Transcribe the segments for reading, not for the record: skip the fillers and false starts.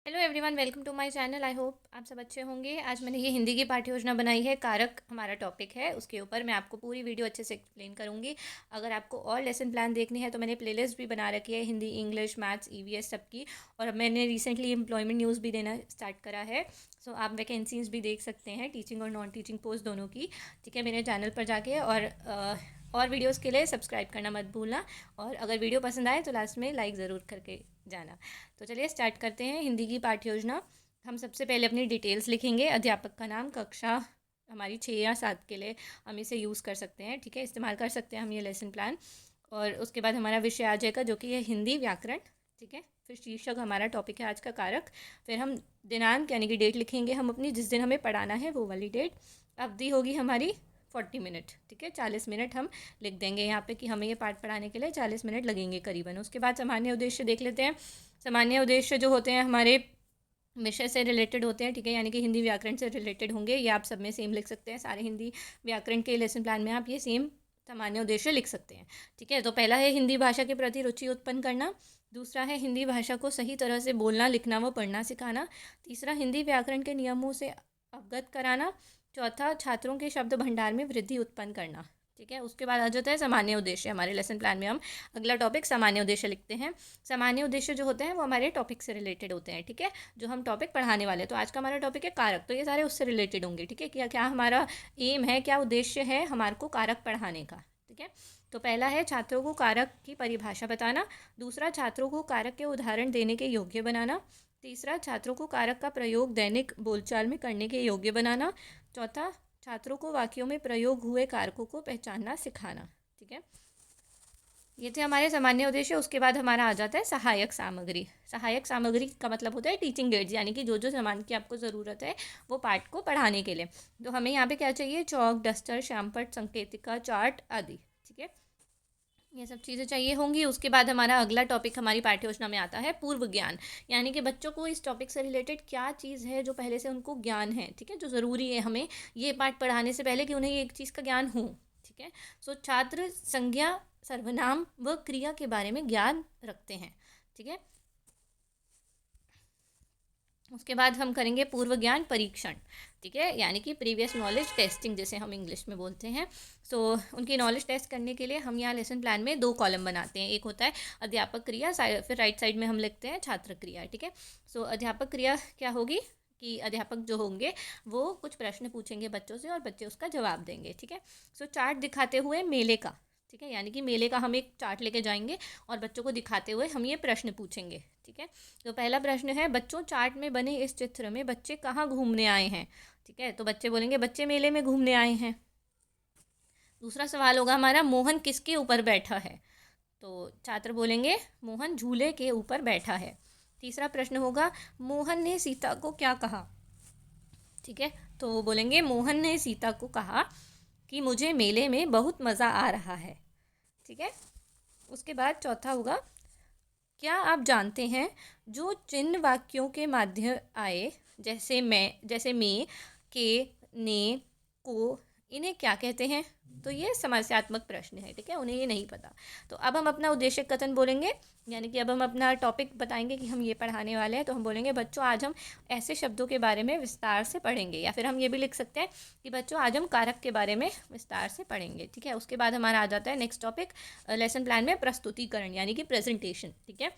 Hello everyone, welcome to my channel. I hope आप सब अच्छे होंगे। आज मैंने ये हिंदी की पाठ्य योजना बनाई है। कारक हमारा टॉपिक है, उसके ऊपर मैं आपको पूरी वीडियो अच्छे से एक्सप्लेन करूंगी। अगर आपको और लेसन प्लान देखनी है तो मैंने प्लेलिस्ट भी बना रखी है, हिंदी, इंग्लिश, मैथ्स, ईवीएस सबकी। और अब मैंने रिसेंटली एम्प्लॉयमेंट न्यूज़ भी देना स्टार्ट करा है। सो आप वैकेंसीज भी देख सकते हैं, टीचिंग और नॉन टीचिंग पोस्ट दोनों की। ठीक है, मेरे चैनल पर जाके और वीडियोज़ के लिए सब्सक्राइब करना मत भूलना। और अगर वीडियो पसंद आए तो लास्ट में लाइक ज़रूर करके जाना। तो चलिए स्टार्ट करते हैं हिंदी की पाठ्य योजना। हम सबसे पहले अपनी डिटेल्स लिखेंगे। अध्यापक का नाम, कक्षा हमारी 6 या 7 के लिए हम इसे यूज़ कर सकते हैं। ठीक है, इस्तेमाल कर सकते हैं हम ये लेसन प्लान। और उसके बाद हमारा विषय आ जाएगा जो कि है हिंदी व्याकरण। ठीक है, फिर शीर्षक हमारा टॉपिक है आज का कारक। फिर हम दिनांक यानी कि डेट लिखेंगे, हम अपनी जिस दिन हमें पढ़ाना है वो वाली डेट। अवधि होगी हमारी 40 मिनट। ठीक है, 40 मिनट हम लिख देंगे यहाँ पे कि हमें ये पाठ पढ़ाने के लिए 40 मिनट लगेंगे करीबन। उसके बाद सामान्य उद्देश्य देख लेते हैं। सामान्य उद्देश्य जो होते हैं हमारे विषय से रिलेटेड होते हैं। ठीक है, यानी कि हिंदी व्याकरण से रिलेटेड होंगे। ये आप सब में सेम लिख सकते हैं। सारे हिंदी व्याकरण के लेसन प्लान में आप ये सेम सामान्य उद्देश्य लिख सकते हैं। ठीक है, तो पहला है हिंदी भाषा के प्रति रुचि उत्पन्न करना। दूसरा है हिंदी भाषा को सही तरह से बोलना, लिखना व पढ़ना सिखाना। तीसरा, हिंदी व्याकरण के नियमों से अवगत कराना। चौथा, छात्रों के शब्द भंडार में वृद्धि उत्पन्न करना। ठीक है, उसके बाद आ जाता है सामान्य उद्देश्य। हमारे लेसन प्लान में हम अगला टॉपिक सामान्य उद्देश्य लिखते हैं। सामान्य उद्देश्य जो होते हैं वो हमारे टॉपिक से रिलेटेड होते हैं। ठीक है, जो हम टॉपिक पढ़ाने वाले हैं। तो आज का हमारा टॉपिक है कारक, तो ये सारे उससे रिलेटेड होंगे। ठीक है, क्या क्या हमारा एम है, क्या उद्देश्य है हमारे को कारक पढ़ाने का। ठीक है, तो पहला है छात्रों को कारक की परिभाषा बताना। दूसरा, छात्रों को कारक के उदाहरण देने के योग्य बनाना। तीसरा, छात्रों को कारक का प्रयोग दैनिक बोलचाल में करने के योग्य बनाना। चौथा, छात्रों को वाक्यों में प्रयोग हुए कारकों को पहचानना सिखाना। ठीक है, ये थे हमारे सामान्य उद्देश्य। उसके बाद हमारा आ जाता है सहायक सामग्री। सहायक सामग्री का मतलब होता है टीचिंग एड्स, यानी कि जो जो सामान की आपको ज़रूरत है वो पाठ को पढ़ाने के लिए। तो हमें यहाँ पे क्या चाहिए? चौक, डस्टर, श्यामपट्ट, संकेतिका, चार्ट आदि। ठीक है, ये सब चीज़ें चाहिए होंगी। उसके बाद हमारा अगला टॉपिक हमारी पाठ्य योजना में आता है पूर्व ज्ञान, यानी कि बच्चों को इस टॉपिक से रिलेटेड क्या चीज़ है जो पहले से उनको ज्ञान है। ठीक है, जो ज़रूरी है हमें ये पाठ पढ़ाने से पहले कि उन्हें एक चीज़ का ज्ञान हो। ठीक है, सो छात्र संज्ञा, सर्वनाम व क्रिया के बारे में ज्ञान रखते हैं। ठीक है, उसके बाद हम करेंगे पूर्व ज्ञान परीक्षण। ठीक है, यानी कि प्रीवियस नॉलेज टेस्टिंग जिसे हम इंग्लिश में बोलते हैं। सो उनकी नॉलेज टेस्ट करने के लिए हम यहाँ लेसन प्लान में 2 कॉलम बनाते हैं। एक होता है अध्यापक क्रिया, फिर राइट साइड में हम लिखते हैं छात्र क्रिया। ठीक है, सो अध्यापक क्रिया क्या होगी कि अध्यापक जो होंगे वो कुछ प्रश्न पूछेंगे बच्चों से और बच्चे उसका जवाब देंगे। ठीक है, सो चार्ट दिखाते हुए मेले का। ठीक है, यानी कि मेले का हम एक चार्ट लेके जाएंगे और बच्चों को दिखाते हुए हम ये प्रश्न पूछेंगे। ठीक है, तो पहला प्रश्न है, बच्चों चार्ट में बने इस चित्र में बच्चे कहाँ घूमने आए हैं? ठीक है, तो बच्चे बोलेंगे बच्चे मेले में घूमने आए हैं। दूसरा सवाल होगा हमारा, मोहन किसके ऊपर बैठा है? तो छात्र बोलेंगे मोहन झूले के ऊपर बैठा है। तीसरा प्रश्न होगा, मोहन ने सीता को क्या कहा? ठीक है, तो वो बोलेंगे मोहन ने सीता को कहा कि मुझे मेले में बहुत मज़ा आ रहा है। ठीक है, उसके बाद चौथा होगा, क्या आप जानते हैं जो चिन्ह वाक्यों के माध्य आए, जैसे मैं, के, ने, को, इन्हें क्या कहते हैं? तो ये समस्यात्मक प्रश्न है। ठीक है, उन्हें ये नहीं पता। तो अब हम अपना उद्देश्य कथन बोलेंगे, यानी कि अब हम अपना टॉपिक बताएंगे कि हम ये पढ़ाने वाले हैं। तो हम बोलेंगे बच्चों आज हम ऐसे शब्दों के बारे में विस्तार से पढ़ेंगे, या फिर हम ये भी लिख सकते हैं कि बच्चों आज हम कारक के बारे में विस्तार से पढ़ेंगे। ठीक है, उसके बाद हमारा आ जाता है नेक्स्ट टॉपिक लेसन प्लान में प्रस्तुतिकरण, यानी कि प्रेजेंटेशन। ठीक है,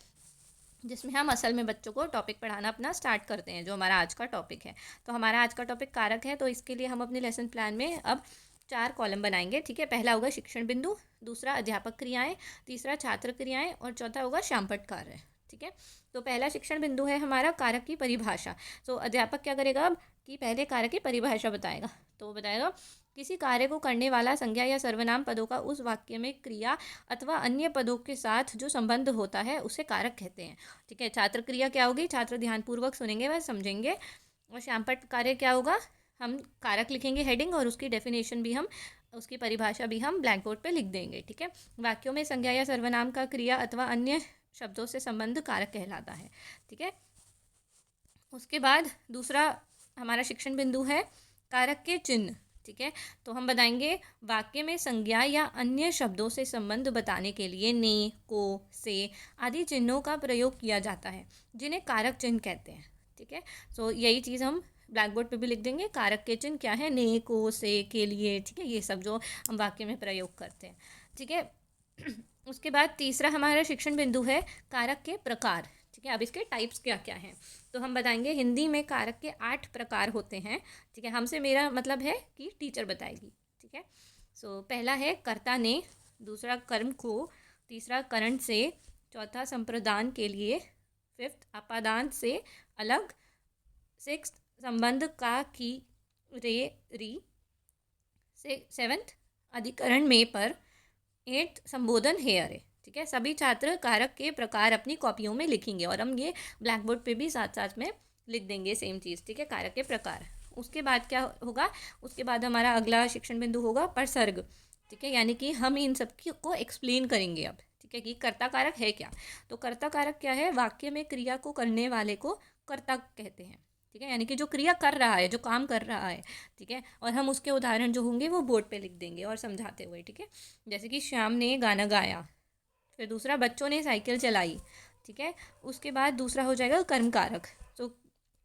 जिसमें हम असल में बच्चों को टॉपिक पढ़ाना अपना स्टार्ट करते हैं, जो हमारा आज का टॉपिक है। तो हमारा आज का टॉपिक कारक है, तो इसके लिए हम अपने लेसन प्लान में अब 4 कॉलम बनाएंगे। ठीक है, पहला होगा शिक्षण बिंदु, दूसरा अध्यापक क्रियाएं, तीसरा छात्र क्रियाएं और चौथा होगा श्यामपट्ट कार्य। ठीक है, तो पहला शिक्षण बिंदु है हमारा कारक की परिभाषा। तो अध्यापक क्या करेगा अब कि पहले कारक की परिभाषा बताएगा। तो वो बताएगा किसी कार्य को करने वाला संज्ञा या सर्वनाम पदों का उस वाक्य में क्रिया अथवा अन्य पदों के साथ जो संबंध होता है उसे कारक कहते हैं। ठीक है, छात्र क्रिया क्या होगी? छात्र ध्यानपूर्वक सुनेंगे व समझेंगे। और श्यामपट्ट कार्य क्या होगा? हम कारक लिखेंगे हेडिंग, और उसकी डेफिनेशन भी हम, उसकी परिभाषा भी हम ब्लैक बोर्ड पे लिख देंगे। ठीक है, वाक्यों में संज्ञा या सर्वनाम का क्रिया अथवा अन्य शब्दों से संबंध कारक कहलाता है। ठीक है, उसके बाद दूसरा हमारा शिक्षण बिंदु है कारक के चिन्ह। ठीक है, तो हम बताएंगे वाक्य में संज्ञा या अन्य शब्दों से संबंध बताने के लिए ने, को, से आदि चिन्हों का प्रयोग किया जाता है, जिन्हें कारक चिन्ह कहते हैं। ठीक है। सो यही चीज़ हम ब्लैक बोर्ड पे भी लिख देंगे। कारक के चिन्ह क्या है, ने, को, से, के लिए, ठीक है, ये सब जो हम वाक्य में प्रयोग करते हैं, ठीक है। उसके बाद तीसरा हमारा शिक्षण बिंदु है कारक के प्रकार, ठीक है। अब इसके टाइप्स क्या क्या हैं, तो हम बताएंगे हिंदी में कारक के 8 प्रकार होते हैं, ठीक है। हमसे मेरा मतलब है कि टीचर बताएगी, ठीक है। सो पहला है कर्ता ने, दूसरा कर्म को, तीसरा करण से, चौथा संप्रदान के लिए, फिफ्थ अपादान से अलग, सिक्स संबंध का, की, रे, री, सेवन्थ अधिकरण में, पर, एट्थ संबोधन है, अरे, ठीक है। सभी छात्र कारक के प्रकार अपनी कॉपियों में लिखेंगे और हम ये ब्लैक बोर्ड पे भी साथ साथ में लिख देंगे सेम चीज़, ठीक है, कारक के प्रकार। उसके बाद क्या होगा, उसके बाद हमारा अगला शिक्षण बिंदु होगा प्रसर्ग, ठीक है, यानी कि हम इन सब को एक्सप्लेन करेंगे अब, ठीक है, कि कर्ता कारक है क्या। तो कर्ता कारक क्या है, वाक्य में क्रिया को करने वाले को कर्ता कहते हैं, ठीक है, यानी कि जो क्रिया कर रहा है, जो काम कर रहा है, ठीक है। और हम उसके उदाहरण जो होंगे वो बोर्ड पे लिख देंगे और समझाते हुए, ठीक है। जैसे कि श्याम ने गाना गाया, फिर दूसरा बच्चों ने साइकिल चलाई, ठीक है। उसके बाद दूसरा हो जाएगा कर्म कारक। तो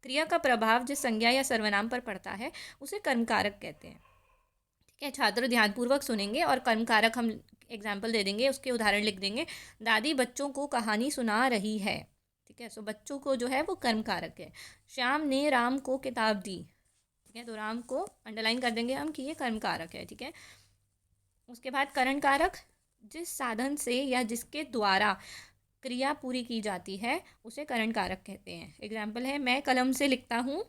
क्रिया का प्रभाव जिस संज्ञा या सर्वनाम पर पड़ता है उसे कर्म कारक कहते हैं, ठीक है। छात्र ध्यानपूर्वक सुनेंगे और कर्म कारक हम एग्जाम्पल दे देंगे, उसके उदाहरण लिख देंगे। दादी बच्चों को कहानी सुना रही है, ठीक है। सो बच्चों को जो है वो कर्म कारक है। श्याम ने राम को किताब दी, ठीक है, तो राम को अंडरलाइन कर देंगे हम कि ये कर्म कारक है, ठीक है। उसके बाद करण कारक, जिस साधन से या जिसके द्वारा क्रिया पूरी की जाती है उसे करण कारक कहते हैं। एग्जाम्पल है, मैं कलम से लिखता हूँ,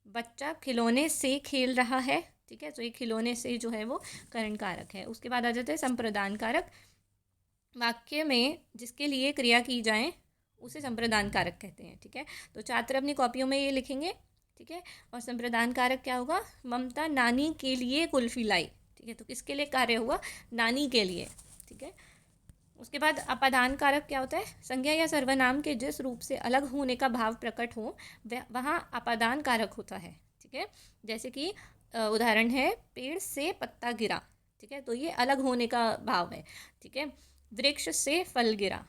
बच्चा खिलौने से खेल रहा है, ठीक है। तो ये खिलौने से जो है वो करण कारक है। उसके बाद आ जाते हैं संप्रदान कारक, वाक्य में जिसके लिए क्रिया की जाए उसे संप्रदान कारक कहते हैं, ठीक है। तो छात्र अपनी कॉपियों में ये लिखेंगे, ठीक है। और संप्रदान कारक क्या होगा, ममता नानी के लिए कुल्फी लाई, ठीक है, तो किसके लिए कार्य हुआ, नानी के लिए, ठीक है। उसके बाद अपादान कारक क्या होता है, संज्ञा या सर्वनाम के जिस रूप से अलग होने का भाव प्रकट हो वहाँ अपादान कारक होता है, ठीक है। जैसे कि उदाहरण है, पेड़ से पत्ता गिरा, ठीक है, तो ये अलग होने का भाव है, ठीक है। वृक्ष से फल गिरा।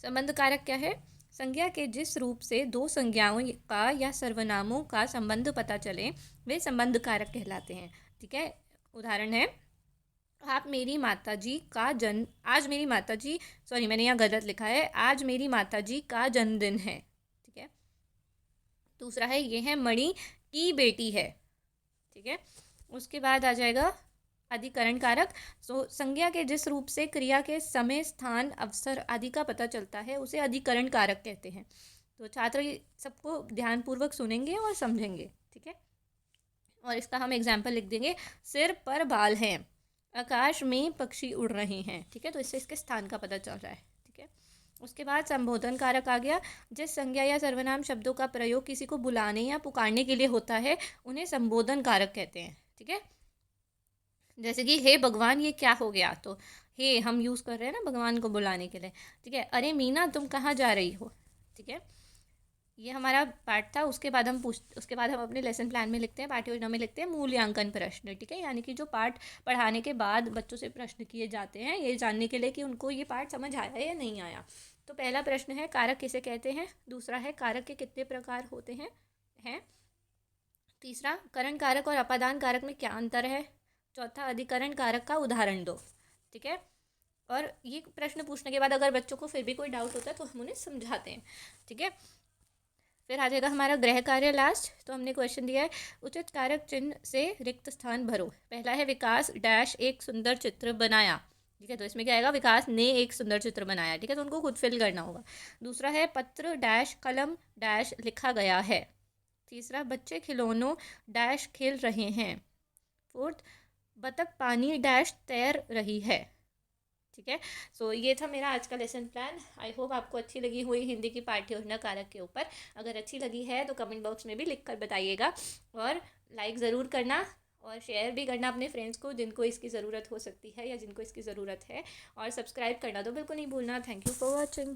संबंध कारक क्या है, संज्ञा के जिस रूप से दो संज्ञाओं का या सर्वनामों का संबंध पता चले वे संबंध कारक कहलाते हैं, ठीक है। उदाहरण है, आप मेरी माताजी का जन्म, आज मेरी माताजी, सॉरी मैंने यहाँ गलत लिखा है, आज मेरी माताजी का जन्मदिन है, ठीक है। दूसरा है, ये है मणि की बेटी है, ठीक है। उसके बाद आ जाएगा अधिकरण कारक। सो संज्ञा के जिस रूप से क्रिया के समय, स्थान, अवसर आदि का पता चलता है उसे अधिकरण कारक कहते हैं। तो छात्र सबको ध्यानपूर्वक सुनेंगे और समझेंगे, ठीक है। और इसका हम एग्जाम्पल लिख देंगे, सिर पर बाल हैं, आकाश में पक्षी उड़ रहे हैं, ठीक है, तो इससे इसके स्थान का पता चल रहा है, ठीक है। उसके बाद संबोधन कारक आ गया, जिस संज्ञा या सर्वनाम शब्दों का प्रयोग किसी को बुलाने या पुकारने के लिए होता है उन्हें संबोधन कारक कहते हैं, ठीक है। जैसे कि हे भगवान ये क्या हो गया, तो हे हम यूज़ कर रहे हैं ना भगवान को बुलाने के लिए, ठीक है। अरे मीना तुम कहाँ जा रही हो, ठीक है। ये हमारा पार्ट था। उसके बाद हम अपने लेसन प्लान में लिखते हैं, पाठ्य योजना में लिखते हैं मूल्यांकन प्रश्न, ठीक है, यानी कि जो पाठ पढ़ाने के बाद बच्चों से प्रश्न किए जाते हैं ये जानने के लिए कि उनको ये पाठ समझ आया या नहीं आया। तो पहला प्रश्न है, कारक किसे कहते हैं, दूसरा है कारक के कितने प्रकार होते हैं, तीसरा करण कारक और अपादान कारक में क्या अंतर है, चौथा अधिकरण कारक का उदाहरण दो, ठीक है। और ये प्रश्न पूछने के बाद अगर बच्चों को फिर भी कोई डाउट होता है तो हम उन्हें समझाते हैं, ठीक है। फिर आ जाएगा हमारा गृह कार्य लास्ट। तो हमने क्वेश्चन दिया है, उचित कारक चिन्ह से रिक्त स्थान भरो। पहला है, विकास डैश एक सुंदर चित्र बनाया, ठीक है, तो इसमें क्या आएगा, विकास ने एक सुंदर चित्र बनाया, ठीक है, तो उनको खुद फिल करना होगा। दूसरा है, पत्र डैश कलम डैश लिखा गया है। तीसरा, बच्चे खिलौनों डैश खेल रहे हैं। फोर्थ, बतख पानी डैश तैर रही है, ठीक है। सो ये था मेरा आज का लेसन प्लान। आई होप आपको अच्छी लगी हुई हिंदी की पाठ्य योजना कारक के ऊपर। अगर अच्छी लगी है तो कमेंट बॉक्स में भी लिख कर बताइएगा और लाइक ज़रूर करना और शेयर भी करना अपने फ्रेंड्स को जिनको इसकी ज़रूरत हो सकती है या जिनको इसकी ज़रूरत है, और सब्सक्राइब करना तो बिल्कुल नहीं भूलना। Thank you for watching.